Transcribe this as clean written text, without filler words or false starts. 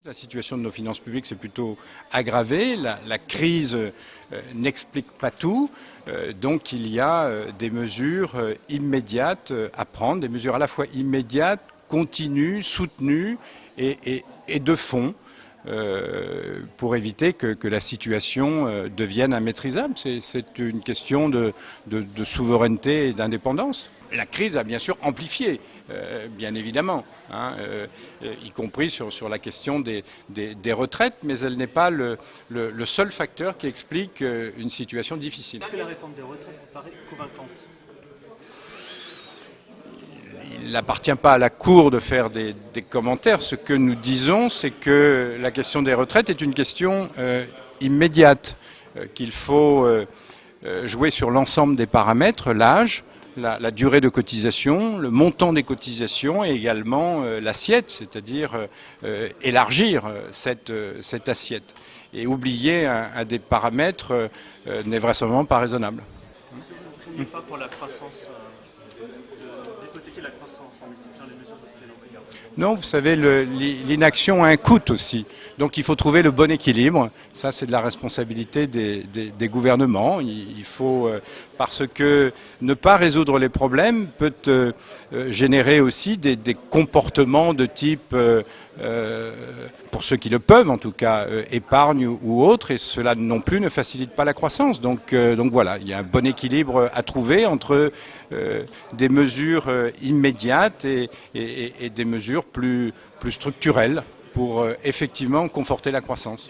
La situation de nos finances publiques s'est plutôt aggravée. La crise n'explique pas tout. Donc il y a des mesures immédiates à prendre, des mesures à la fois immédiates, continues, soutenues et de fond pour éviter que la situation devienne immaîtrisable. C'est une question de souveraineté et d'indépendance. La crise a bien sûr amplifié, bien évidemment, y compris sur la question des retraites, mais elle n'est pas le seul facteur qui explique une situation difficile. Est-ce que la réforme des retraites vous paraît convaincante ? Il n'appartient pas à la Cour de faire des commentaires. Ce que nous disons, c'est que la question des retraites est une question immédiate, qu'il faut jouer sur l'ensemble des paramètres, l'âge, la durée de cotisation, le montant des cotisations et également l'assiette, c'est-à-dire élargir cette assiette. Et oublier un des paramètres n'est vraisemblablement pas raisonnable. Est-ce que vous ne craignez pas pour la croissance, d'hypothéquer la croissance en multipliant les mesures d'austérité ? Non, vous savez, l'inaction a un coût aussi. Donc il faut trouver le bon équilibre. Ça, c'est de la responsabilité des gouvernements. Il faut, parce que ne pas résoudre les problèmes peut générer aussi des comportements de type, pour ceux qui le peuvent en tout cas, épargne ou autre, et cela non plus ne facilite pas la croissance. Donc voilà, il y a un bon équilibre à trouver entre des mesures immédiates et des mesures plus structurelles pour effectivement conforter la croissance.